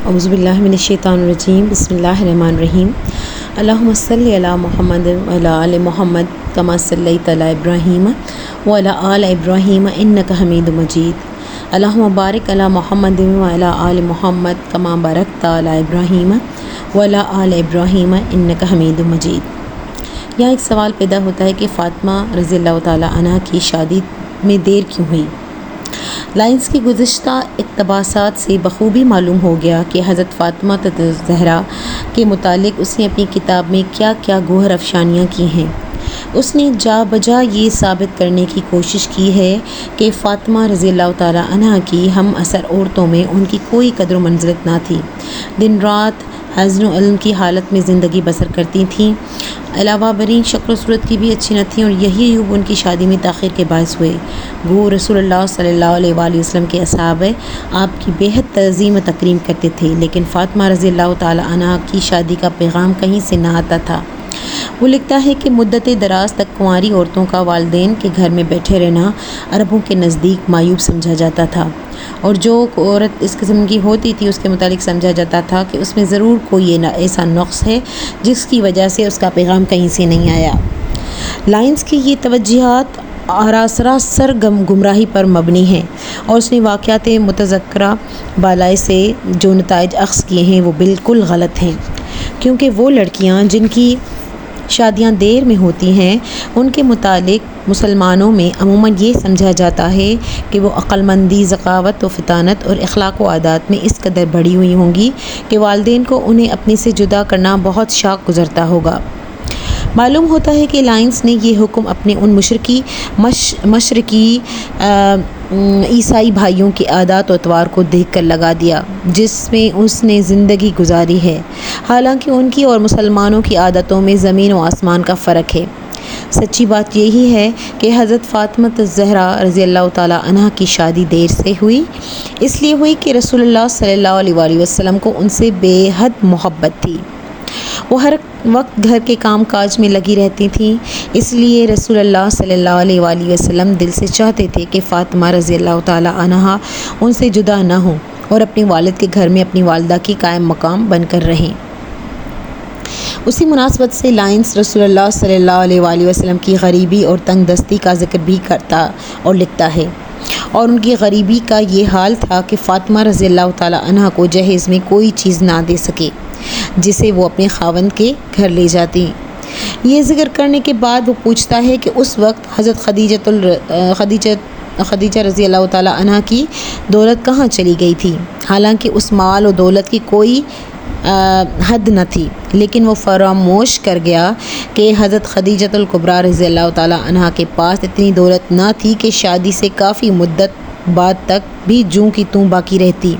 اعوذ باللہ من الشیطان الرجیم بسم اللہ الرحمن الرحیم اللہم صلی علی محمد وعلی آل محمد کما صلیت علی ابراہیم وعلی آل ابراہیم انک حمید مجید اللہم بارک علی محمد وعلی آل محمد کما بارکت علی ابراہیم وعلی آل ابراہیم انک حمید مجید۔ یہاں ایک سوال پیدا ہوتا ہے کہ فاطمہ رضی اللہ تعالی عنہ کی شادی میں دیر کیوں ہوئی؟ لائنز کی گزشتہ اقتباسات سے بخوبی معلوم ہو گیا کہ حضرت فاطمہ الزہرا کے متعلق اس نے اپنی کتاب میں کیا کیا گوہر افشانیاں کی ہیں۔ اس نے جا بجا یہ ثابت کرنے کی کوشش کی ہے کہ فاطمہ رضی اللہ تعالی عنہ کی ہم عصر عورتوں میں ان کی کوئی قدر و منزلت نہ تھی، دن رات حزن و علم کی حالت میں زندگی بسر کرتی تھیں، علاوہ برین شکل و صورت کی بھی اچھی نہ تھیں، اور یہی عیوب ان کی شادی میں تاخیر کے باعث ہوئے۔ گو رسول اللہ صلی اللہ علیہ وآلہ وسلم کے اصحاب آپ کی بےحد تعظیم و تکریم کرتے تھے، لیکن فاطمہ رضی اللہ تعالی عنہ کی شادی کا پیغام کہیں سے نہ آتا تھا۔ وہ لکھتا ہے کہ مدت دراز تک کنواری عورتوں کا والدین کے گھر میں بیٹھے رہنا عربوں کے نزدیک معیوب سمجھا جاتا تھا، اور جو عورت اس قسم کی ہوتی تھی اس کے متعلق سمجھا جاتا تھا کہ اس میں ضرور کوئی ایسا نقص ہے جس کی وجہ سے اس کا پیغام کہیں سے نہیں آیا۔ لائنز کی یہ توجیہات سراسر گمراہی پر مبنی ہیں، اور اس نے واقعات متذکرہ بالائے سے جو نتائج اخذ کیے ہیں وہ بالکل غلط ہیں، کیونکہ وہ لڑکیاں جن کی شادیاں دیر میں ہوتی ہیں ان کے متعلق مسلمانوں میں عموماً یہ سمجھا جاتا ہے کہ وہ عقل مندی، ذکاوت و فطانت اور اخلاق و عادات میں اس قدر بڑھی ہوئی ہوں گی کہ والدین کو انہیں اپنے سے جدا کرنا بہت شاق گزرتا ہوگا۔ معلوم ہوتا ہے کہ لائنز نے یہ حکم اپنے ان مشرقی عیسائی بھائیوں کے عادات و اطوار کو دیکھ کر لگا دیا جس میں اس نے زندگی گزاری ہے، حالانکہ ان کی اور مسلمانوں کی عادتوں میں زمین و آسمان کا فرق ہے۔ سچی بات یہی ہے کہ حضرت فاطمہ الزہرا رضی اللہ تعالی عنہ کی شادی دیر سے ہوئی، اس لیے ہوئی کہ رسول اللہ صلی اللہ علیہ وآلہ وسلم کو ان سے بے حد محبت تھی۔ وہ ہر وقت گھر کے کام کاج میں لگی رہتی تھیں، اس لیے رسول اللہ صلی اللہ علیہ وآلہ وسلم دل سے چاہتے تھے کہ فاطمہ رضی اللہ تعالی عنہا ان سے جدا نہ ہوں اور اپنے والد کے گھر میں اپنی والدہ کی قائم مقام بن کر رہیں۔ اسی مناسبت سے لائنز رسول اللہ صلی اللہ علیہ وآلہ وسلم کی غریبی اور تنگ دستی کا ذکر بھی کرتا اور لکھتا ہے، اور ان کی غریبی کا یہ حال تھا کہ فاطمہ رضی اللہ تعالی عنہ کو جہیز میں کوئی چیز نہ دے سکے جسے وہ اپنے خاوند کے گھر لے جاتی۔ یہ ذکر کرنے کے بعد وہ پوچھتا ہے کہ اس وقت حضرت خدیجہ رضی اللہ تعالی عنہ کی دولت کہاں چلی گئی تھی، حالانکہ اس مال و دولت کی کوئی حد نہ تھی، لیکن وہ فراموش کر گیا کہ حضرت خدیجہ الکبریٰ رضی اللہ تعالی عنہ کے پاس اتنی دولت نہ تھی کہ شادی سے کافی مدت بعد تک بھی جوں کی توں باقی رہتی،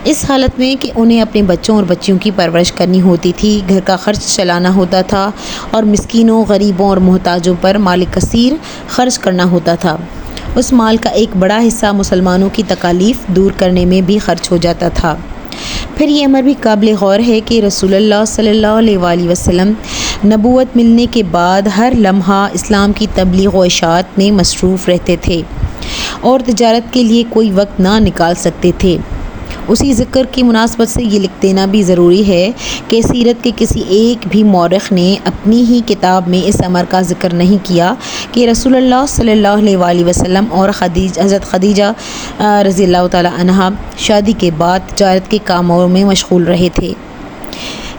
اس حالت میں کہ انہیں اپنے بچوں اور بچیوں کی پرورش کرنی ہوتی تھی، گھر کا خرچ چلانا ہوتا تھا، اور مسکینوں، غریبوں اور محتاجوں پر مال کثیر خرچ کرنا ہوتا تھا۔ اس مال کا ایک بڑا حصہ مسلمانوں کی تکالیف دور کرنے میں بھی خرچ ہو جاتا تھا۔ پھر یہ امر بھی قابل غور ہے کہ رسول اللہ صلی اللہ علیہ وآلہ وسلم نبوت ملنے کے بعد ہر لمحہ اسلام کی تبلیغ و اشاعت میں مصروف رہتے تھے اور تجارت کے لیے کوئی وقت نہ نکال سکتے تھے۔ اسی ذکر کی مناسبت سے یہ لکھ دینا بھی ضروری ہے کہ سیرت کے کسی ایک بھی مورخ نے اپنی ہی کتاب میں اس امر کا ذکر نہیں کیا کہ رسول اللہ صلی اللہ علیہ وآلہ وسلم اور حضرت خدیجہ رضی اللہ تعالی عنہ شادی کے بعد تجارت کے کاموں میں مشغول رہے تھے۔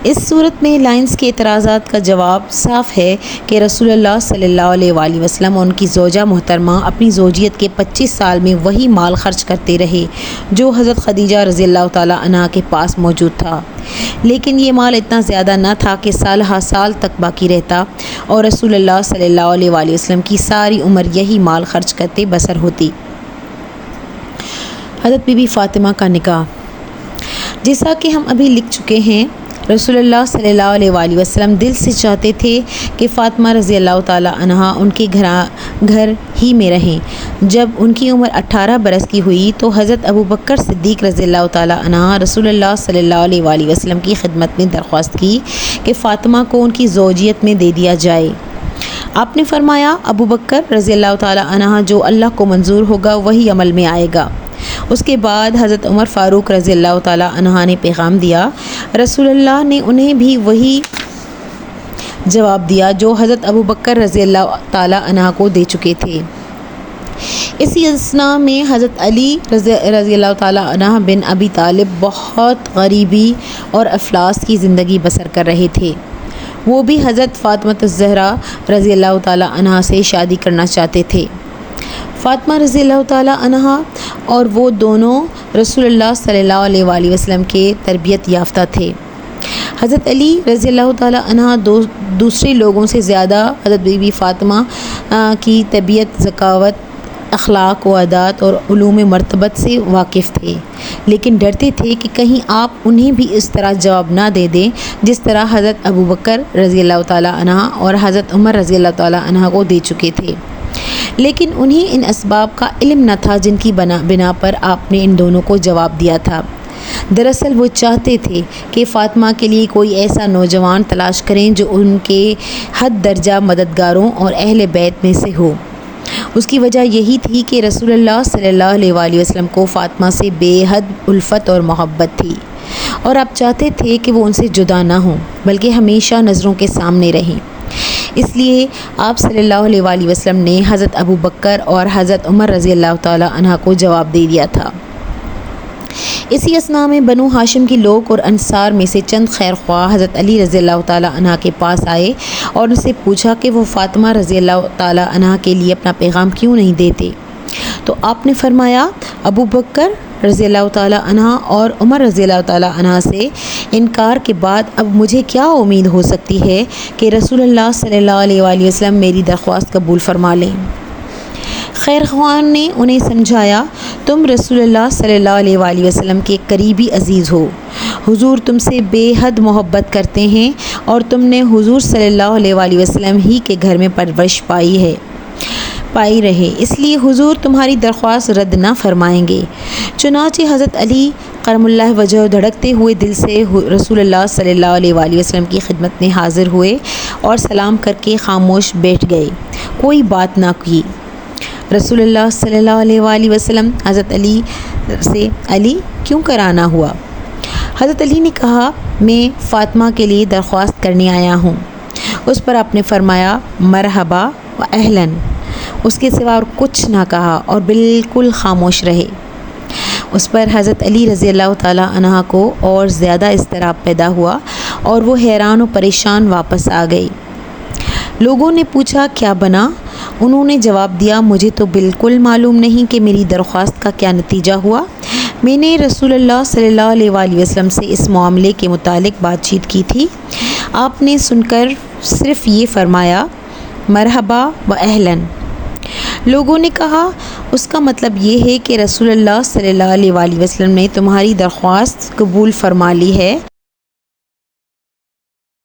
اس صورت میں لائنز کے اعتراضات کا جواب صاف ہے کہ رسول اللہ صلی اللہ علیہ وآلہ وسلم اور ان کی زوجہ محترمہ اپنی زوجیت کے 25 سال میں وہی مال خرچ کرتے رہے جو حضرت خدیجہ رضی اللہ تعالی عنہ کے پاس موجود تھا، لیکن یہ مال اتنا زیادہ نہ تھا کہ سال ہر سال تک باقی رہتا، اور رسول اللہ صلی اللہ علیہ وآلہ وسلم کی ساری عمر یہی مال خرچ کرتے بسر ہوتی۔ حضرت بی بی فاطمہ کا نکاح، جیسا کہ ہم ابھی لکھ چکے ہیں، رسول اللہ صلی اللہ علیہ وآلہ وسلم دل سے چاہتے تھے کہ فاطمہ رضی اللہ تعالی عنہ ان کے گھر ہی میں رہیں۔ جب ان کی عمر 18 برس کی ہوئی تو حضرت ابوبکر صدیق رضی اللہ تعالی عنہ رسول اللہ صلی اللہ علیہ وآلہ وسلم کی خدمت میں درخواست کی کہ فاطمہ کو ان کی زوجیت میں دے دیا جائے۔ آپ نے فرمایا، ابوبکر رضی اللہ تعالی عنہ جو اللہ کو منظور ہوگا وہی عمل میں آئے گا، اس کے بعد حضرت عمر فاروق رضی اللہ تعالیٰ عنہ نے پیغام دیا۔ رسول اللہ نے انہیں بھی وہی جواب دیا جو حضرت ابوبکر رضی اللہ تعالیٰ عنہ کو دے چکے تھے۔ اسی اثناء میں حضرت علی رضی اللہ تعالیٰ عنہ بن ابی طالب بہت غریبی اور افلاس کی زندگی بسر کر رہے تھے۔ وہ بھی حضرت فاطمہ الزہرا رضی اللہ تعالیٰ عنہ سے شادی کرنا چاہتے تھے۔ فاطمہ رضی اللہ تعالیٰ عنہ اور وہ دونوں رسول اللہ صلی اللہ علیہ وآلہ وسلم کے تربیت یافتہ تھے۔ حضرت علی رضی اللہ تعالیٰ عنہ دوسرے لوگوں سے زیادہ حضرت بی بی فاطمہ کی طبیعت، ذکاوت، اخلاق و عادات اور علوم مرتبت سے واقف تھے، لیکن ڈرتے تھے کہ کہیں آپ انہیں بھی اس طرح جواب نہ دے دیں جس طرح حضرت ابوبکر رضی اللہ تعالیٰ عنہ اور حضرت عمر رضی اللہ تعالیٰ عنہ کو دے چکے تھے، لیکن انہیں ان اسباب کا علم نہ تھا جن کی بنا پر آپ نے ان دونوں کو جواب دیا تھا۔ دراصل وہ چاہتے تھے کہ فاطمہ کے لیے کوئی ایسا نوجوان تلاش کریں جو ان کے حد درجہ مددگاروں اور اہل بیت میں سے ہو۔ اس کی وجہ یہی تھی کہ رسول اللہ صلی اللہ علیہ وآلہ وسلم کو فاطمہ سے بے حد الفت اور محبت تھی، اور آپ چاہتے تھے کہ وہ ان سے جدا نہ ہوں بلکہ ہمیشہ نظروں کے سامنے رہیں۔ اس لیے آپ صلی اللہ علیہ وآلہ وسلم نے حضرت ابوبکر اور حضرت عمر رضی اللہ تعالیٰ عنہ کو جواب دے دیا تھا۔ اسی اثناء میں بنو ہاشم کے لوگ اور انصار میں سے چند خیر خواہ حضرت علی رضی اللہ تعالیٰ عنہ کے پاس آئے اور ان سے پوچھا کہ وہ فاطمہ رضی اللہ تعالیٰ عنہ کے لیے اپنا پیغام کیوں نہیں دیتے، تو آپ نے فرمایا ابوبکر رضی اللہ تعالیٰ عنہ اور عمر رضی اللہ تعالیٰ عنہ سے انکار کے بعد اب مجھے کیا امید ہو سکتی ہے کہ رسول اللہ صلی اللہ علیہ وآلہ وسلم میری درخواست قبول فرما لیں۔ خیر خواہان نے انہیں سمجھایا، تم رسول اللہ صلی اللہ علیہ وآلہ وسلم کے قریبی عزیز ہو، حضور تم سے بے حد محبت کرتے ہیں اور تم نے حضور صلی اللہ علیہ وآلہ وسلم ہی کے گھر میں پرورش پائی رہے، اس لیے حضور تمہاری درخواست رد نہ فرمائیں گے۔ چنانچہ حضرت علی کرم اللہ وجہ دھڑکتے ہوئے دل سے رسول اللہ صلی اللہ علیہ وآلہ وسلم کی خدمت میں حاضر ہوئے اور سلام کر کے خاموش بیٹھ گئے، کوئی بات نہ کی۔ رسول اللہ صلی اللہ علیہ وآلہ وسلم حضرت علی سے، علی کیوں کرانا ہوا؟ حضرت علی نے کہا، میں فاطمہ کے لیے درخواست کرنے آیا ہوں۔ اس پر آپ نے فرمایا، مرحبا و اہلاً، اس کے سوا اور کچھ نہ کہا اور بالکل خاموش رہے۔ اس پر حضرت علی رضی اللہ تعالیٰ عنہ کو اور زیادہ اضطراب پیدا ہوا اور وہ حیران و پریشان واپس آ گئی۔ لوگوں نے پوچھا کیا بنا؟ انہوں نے جواب دیا، مجھے تو بالکل معلوم نہیں کہ میری درخواست کا کیا نتیجہ ہوا۔ میں نے رسول اللہ صلی اللہ علیہ وآلہ وسلم سے اس معاملے کے متعلق بات چیت کی تھی، آپ نے سن کر صرف یہ فرمایا، مرحبا و اہلاً۔ لوگوں نے کہا، اس کا مطلب یہ ہے کہ رسول اللہ صلی اللہ علیہ وآلہ وسلم نے تمہاری درخواست قبول فرما لی ہے۔